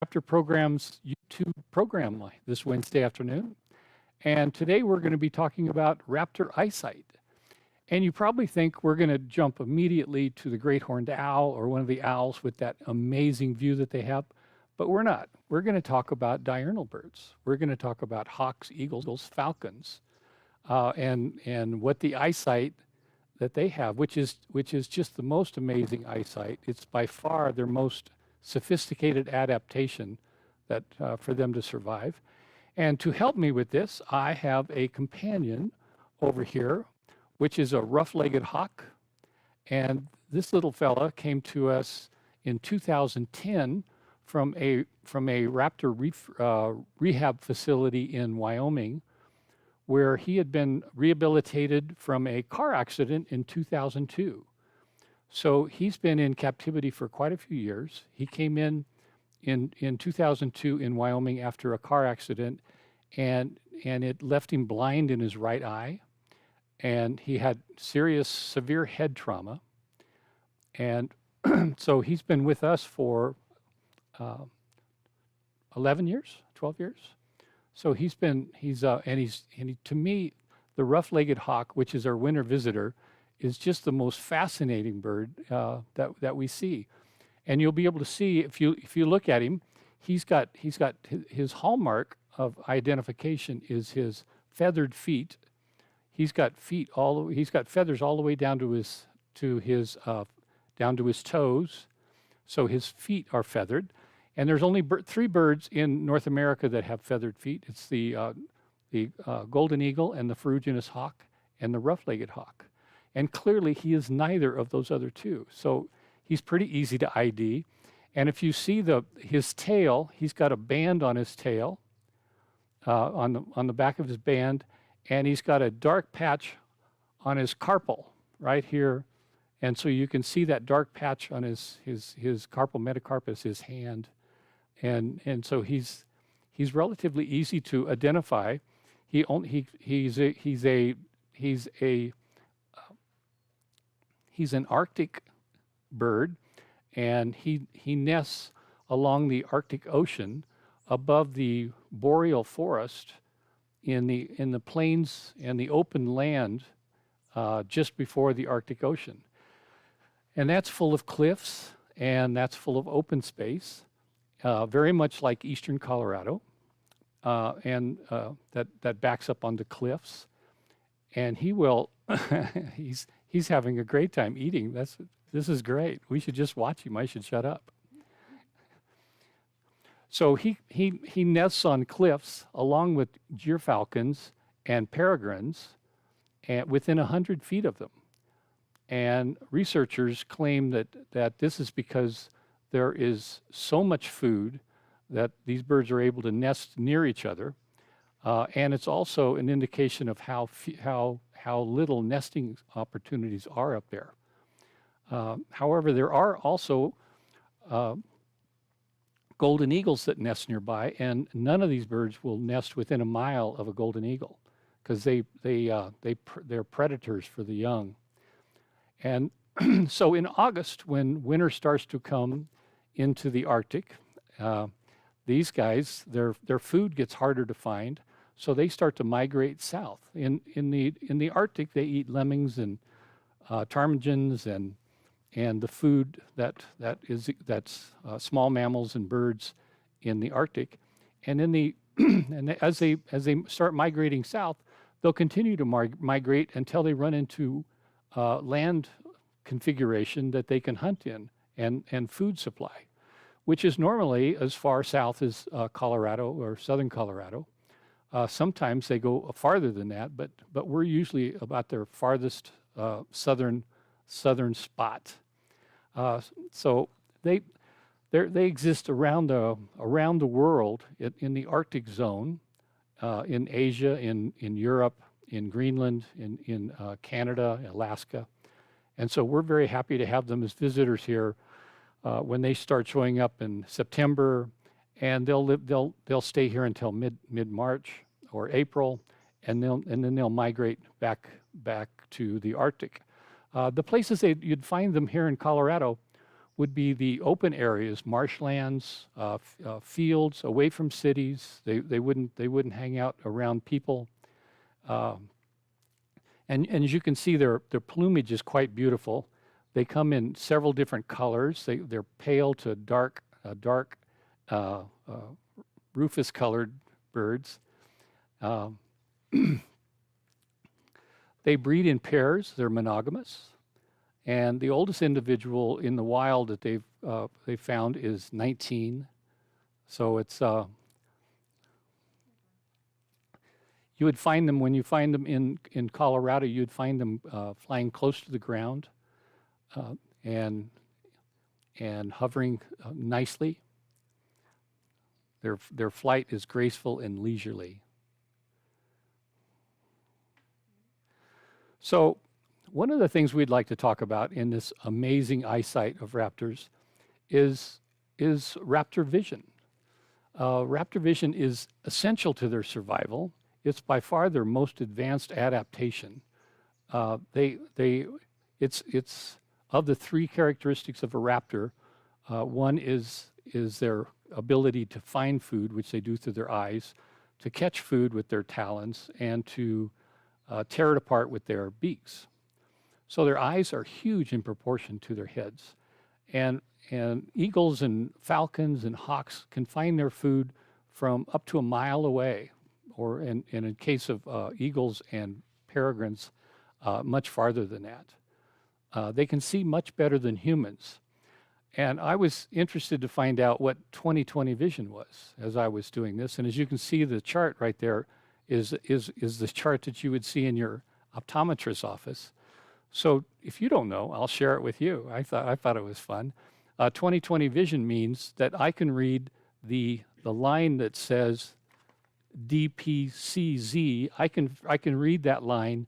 Raptor Program's YouTube program this Wednesday afternoon. And today we're going to be talking about Raptor Eyesight. And you probably think we're going to jump immediately to the great horned owl or one of the owls with that amazing view that they have, but we're not. We're going to talk about diurnal birds. We're going to talk about hawks, eagles, falcons, and what the eyesight that they have, which is just the most amazing eyesight. It's by far their most sophisticated adaptation that for them to survive. And to help me with this, I have a companion over here, which is a rough-legged hawk. And this little fella came to us in 2010 from a raptor rehab facility in Wyoming, where he had been rehabilitated from a car accident in 2002. So he's been in captivity for quite a few years. He came in 2002 in Wyoming after a car accident, and it left him blind in his right eye, and he had severe head trauma. And so he's been with us for 11 years, 12 years. So to me, the rough-legged hawk, which is our winter visitor, is just the most fascinating bird that we see. And you'll be able to see if you look at him, he's got his hallmark of identification is his feathered feet. He's got feathers all the way down to his toes. So his feet are feathered. And there's only three birds in North America that have feathered feet. It's the golden eagle and the ferruginous hawk and the rough-legged hawk. And clearly he is neither of those other two. So he's pretty easy to ID. And if you see his tail, he's got a band on his tail, on the back of his band, and he's got a dark patch on his carpal right here. And so you can see that dark patch on his carpal metacarpus, his hand. And so he's relatively easy to identify. He's an Arctic bird, and he nests along the Arctic Ocean above the boreal forest in the plains and the open land just before the Arctic Ocean. And that's full of cliffs, and that's full of open space, very much like eastern Colorado, and that backs up onto cliffs. And he will, he's having a great time eating. This is great. We should just watch him. I should shut up. So he nests on cliffs along with gyrfalcons and peregrines, and within 100 feet of them. And researchers claim that this is because there is so much food that these birds are able to nest near each other, and it's also an indication of how little nesting opportunities are up there. However, there are also golden eagles that nest nearby, and none of these birds will nest within a mile of a golden eagle because they're predators for the young. And so in August, when winter starts to come into the Arctic, these guys, their food gets harder to find, so they start to migrate south. In the Arctic, they eat lemmings and ptarmigans and the food that's small mammals and birds in the Arctic. And and as they start migrating south, they'll continue to migrate until they run into land configuration that they can hunt in and food supply, which is normally as far south as Colorado or southern Colorado. Sometimes they go farther than that, but we're usually about their farthest southern spot. So they exist around the world in the Arctic zone, in Asia, in Europe, in Greenland, in Canada, Alaska. And so we're very happy to have them as visitors here when they start showing up in September, and they'll stay here until mid-March or April, and then they'll migrate back to the Arctic. The places you'd find them here in Colorado would be the open areas, marshlands, fields, away from cities. They wouldn't hang out around people. And as you can see, their plumage is quite beautiful. They come in several different colors. They're pale to dark rufous-colored birds. They breed in pairs. They're monogamous. And the oldest individual in the wild that they've found is 19. So it's you would find them when you find them in Colorado. You'd find them flying close to the ground and hovering nicely. Their flight is graceful and leisurely. So one of the things we'd like to talk about in this amazing eyesight of raptors is raptor vision. Raptor vision is essential to their survival. It's by far their most advanced adaptation. It's of the three characteristics of a raptor. One is their ability to find food, which they do through their eyes, to catch food with their talons, and to tear it apart with their beaks. So their eyes are huge in proportion to their heads. And eagles and falcons and hawks can find their food from up to a mile away, or in case of eagles and peregrines, much farther than that. They can see much better than humans. And I was interested to find out what 20/20 vision was as I was doing this. And as you can see, the chart right there is the chart that you would see in your optometrist's office. So if you don't know, I'll share it with you. I thought it was fun. 20/20 vision means that I can read the line that says DPCZ. I can read that line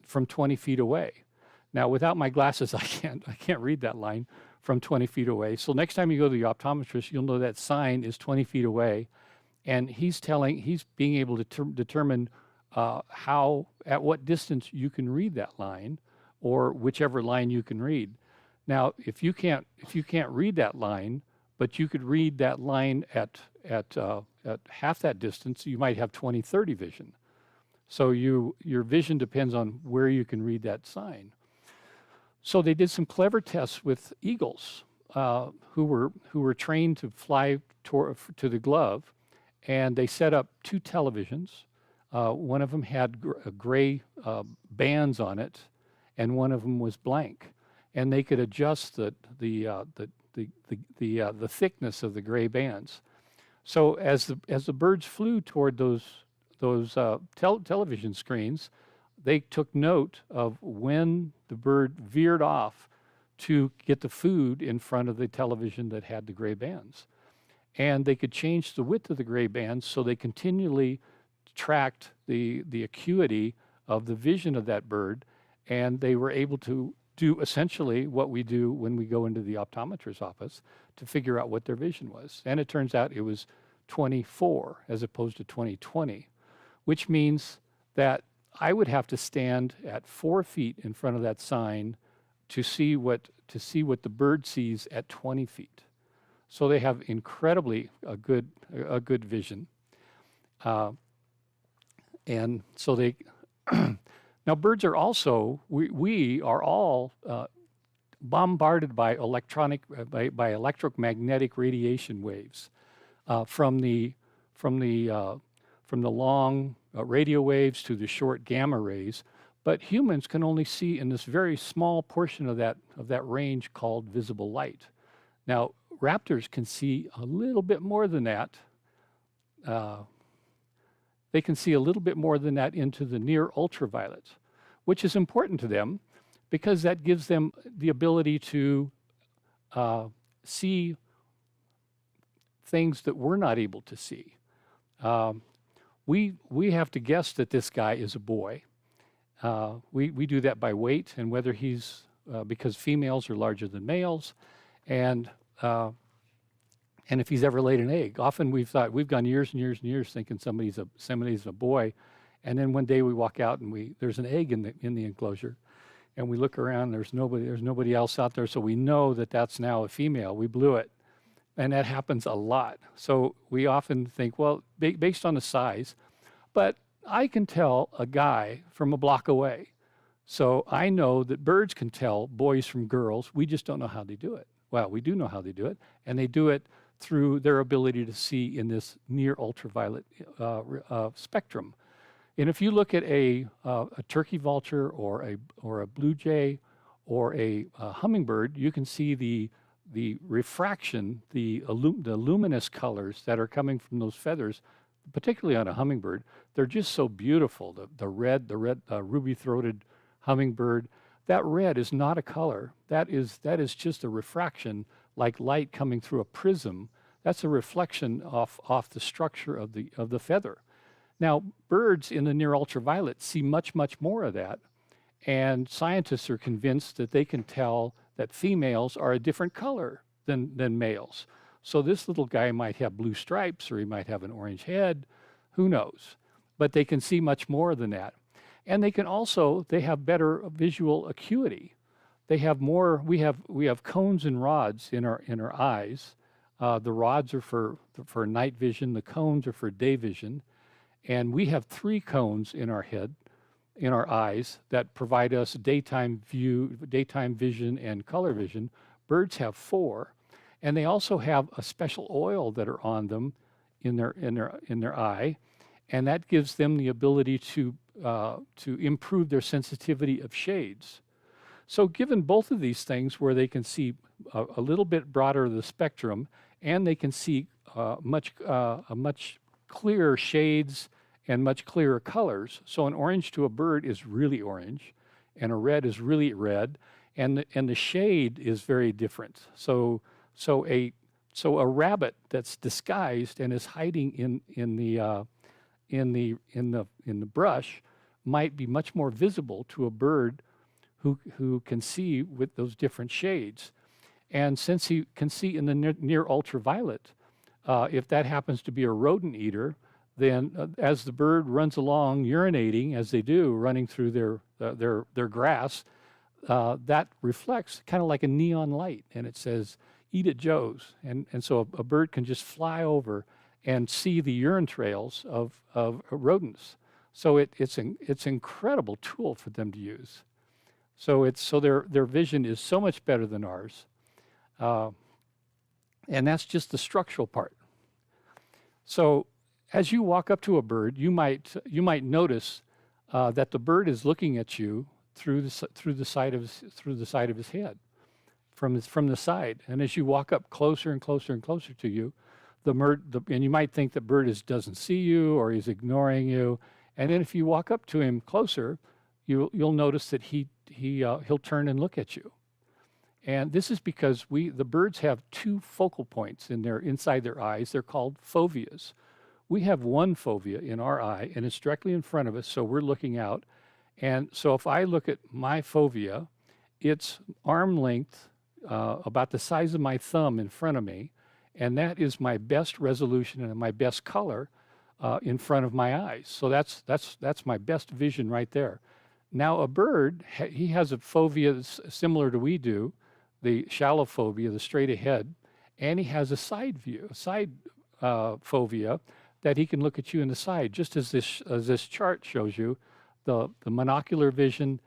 from 20 feet away. Now, without my glasses, I can't read that line from 20 feet away. So next time you go to the optometrist, you'll know that sign is 20 feet away, and he's being able to determine at what distance you can read that line, or whichever line you can read. Now, if you can't read that line, but you could read that line at half that distance, you might have 20/30 vision. So your vision depends on where you can read that sign. So they did some clever tests with eagles who were trained to fly to the glove, and they set up two televisions. One of them had gray bands on it, and one of them was blank, and they could adjust the thickness of the gray bands. So as the birds flew toward those television screens, they took note of when the bird veered off to get the food in front of the television that had the gray bands. And they could change the width of the gray bands, so they continually tracked the acuity of the vision of that bird, and they were able to do essentially what we do when we go into the optometrist's office to figure out what their vision was. And it turns out it was 24 as opposed to 20/20, which means that I would have to stand at 4 feet in front of that sign to see what the bird sees at 20 feet. So they have incredibly a good vision, and so they. Now birds are also we are all bombarded by electromagnetic radiation waves from the long radio waves to the short gamma rays, but humans can only see in this very small portion of that range called visible light. Now, raptors can see a little bit more than that. They can see a little bit more than that into the near ultraviolet, which is important to them because that gives them the ability to see things that we're not able to see. We have to guess that this guy is a boy. We do that by weight and whether he's because females are larger than males, and if he's ever laid an egg. Often we've gone years and years and years thinking somebody's a boy, and then one day we walk out and there's an egg in the enclosure, and we look around, there's nobody else out there, so we know that that's now a female. We blew it. And that happens a lot. So we often think, well, based on the size, but I can tell a guy from a block away. So I know that birds can tell boys from girls. We just don't know how they do it. Well, we do know how they do it, and they do it through their ability to see in this near ultraviolet spectrum. And if you look at a turkey vulture or a blue jay or a hummingbird, you can see the refraction, the luminous colors that are coming from those feathers, particularly on a hummingbird. They're just so beautiful. The red ruby-throated hummingbird, that red is not a color. That is just a refraction, like light coming through a prism. That's a reflection off the structure of the feather. Now, birds in the near ultraviolet see much more of that, and scientists are convinced that they can tell that females are a different color than males. So this little guy might have blue stripes, or he might have an orange head, who knows? But they can see much more than that. And they have better visual acuity. They have more, we have cones and rods in our eyes. The rods are for night vision, the cones are for day vision. And we have 3 cones in our head, in our eyes, that provide us daytime vision and color vision. Birds have 4, and they also have a special oil that are on them in their eye, and that gives them the ability to improve their sensitivity of shades. So given both of these things, where they can see a little bit broader the spectrum, and they can see much clearer shades and much clearer colors. So an orange to a bird is really orange, and a red is really red, and the shade is very different. So a rabbit that's disguised and is hiding in the brush might be much more visible to a bird who can see with those different shades. And since he can see in the near ultraviolet, if that happens to be a rodent eater, then as the bird runs along urinating, as they do, running through their grass, that reflects kind of like a neon light, and it says, "Eat it, Joe's." And so a bird can just fly over and see the urine trails of rodents. So it's an incredible tool for them to use. So their vision is so much better than ours. And that's just the structural part. So as you walk up to a bird, you might notice that the bird is looking at you through the side of his head, from the side. And as you walk up closer and closer and closer to you, and you might think the bird doesn't see you, or he's ignoring you. And then if you walk up to him closer, you'll notice that he'll turn and look at you. And this is because the birds have 2 focal points inside their eyes. They're called foveas. We have 1 fovea in our eye, and it's directly in front of us, so we're looking out. And so if I look at my fovea, it's arm length, about the size of my thumb in front of me, and that is my best resolution and my best color in front of my eyes. So that's my best vision right there. Now a bird, he has a fovea that's similar to we do, the shallow fovea, the straight ahead, and he has a side fovea that he can look at you in the side, just as this chart shows you, the monocular vision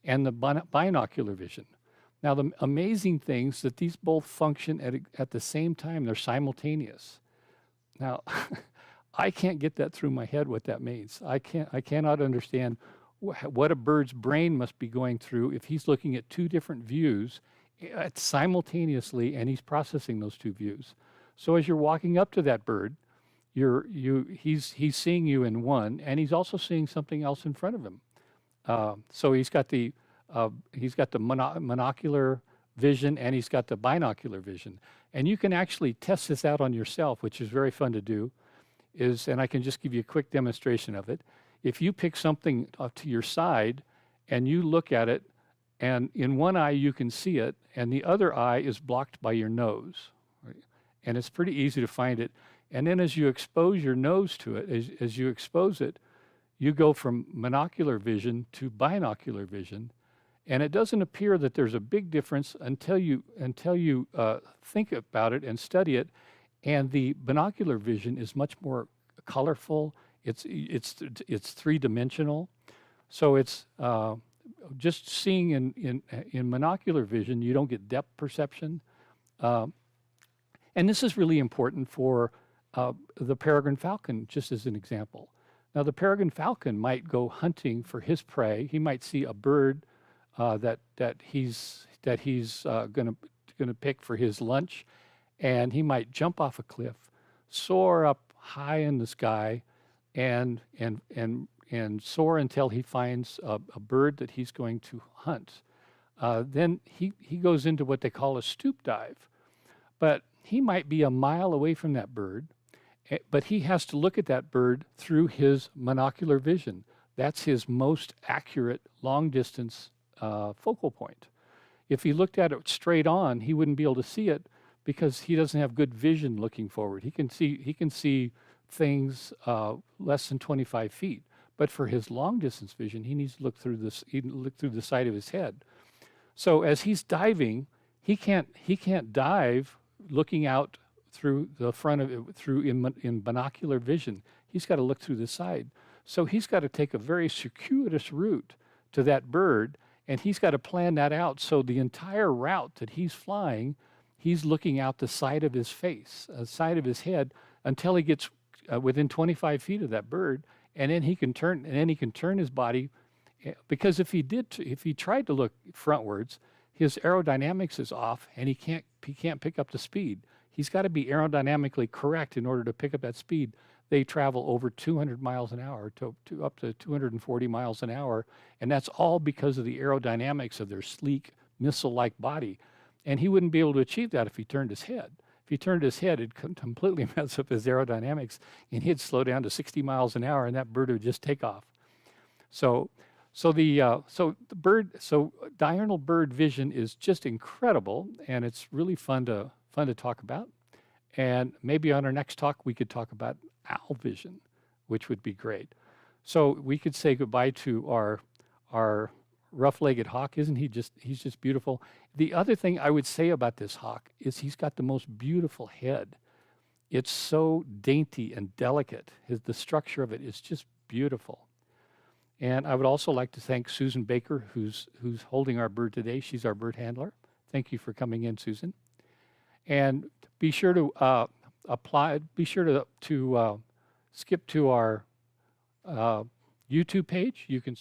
and the binocular vision. Now the amazing things that these both function at the same time, they're simultaneous. Now, I can't get that through my head what that means. I cannot understand what a bird's brain must be going through if he's looking at 2 different views simultaneously, and he's processing those 2 views. So as you're walking up to that bird, he's seeing you in one, and he's also seeing something else in front of him. So he's got the monocular vision, and he's got the binocular vision. And you can actually test this out on yourself, which is very fun to do. And I can just give you a quick demonstration of it. If you pick something up to your side and you look at it, and in one eye you can see it, and the other eye is blocked by your nose, right? And it's pretty easy to find it. And then as you expose your nose to it, as you expose it, you go from monocular vision to binocular vision. And it doesn't appear that there's a big difference until you think about it and study it. And the binocular vision is much more colorful. It's three-dimensional. So it's just seeing in monocular vision, you don't get depth perception. And this is really important for the peregrine falcon, just as an example. Now, the peregrine falcon might go hunting for his prey. He might see a bird that he's going to pick for his lunch, and he might jump off a cliff, soar up high in the sky, and soar until he finds a bird that he's going to hunt. Then he goes into what they call a stoop dive. But he might be a mile away from that bird, but he has to look at that bird through his monocular vision. That's his most accurate long-distance focal point. If he looked at it straight on, he wouldn't be able to see it because he doesn't have good vision looking forward. He can see things less than 25 feet. But for his long-distance vision, he needs to look through the side of his head. So as he's diving, he can't dive looking out through the front of it, in binocular vision. He's got to look through the side. So he's got to take a very circuitous route to that bird, and he's got to plan that out. So the entire route that he's flying, he's looking out the side of his face, side of his head, until he gets within 25 feet of that bird, and then he can turn his body, because if he tried to look frontwards, his aerodynamics is off, and he can't pick up the speed. He's got to be aerodynamically correct in order to pick up that speed. They travel over 200 miles an hour to up to 240 miles an hour, and that's all because of the aerodynamics of their sleek missile-like body. And he wouldn't be able to achieve that if he turned his head. If he turned his head, it'd completely mess up his aerodynamics, and he'd slow down to 60 miles an hour, and that bird would just take off. So diurnal bird vision is just incredible, and it's really fun to talk about. And maybe on our next talk we could talk about owl vision, which would be great. So we could say goodbye to our rough-legged hawk. He's just beautiful. The other thing I would say about this hawk is he's got the most beautiful head. It's so dainty and delicate. The structure of it is just beautiful. And I would also like to thank Susan Baker, who's holding our bird today. She's our bird handler. Thank you for coming in, Susan. And be sure to skip to our YouTube page. You can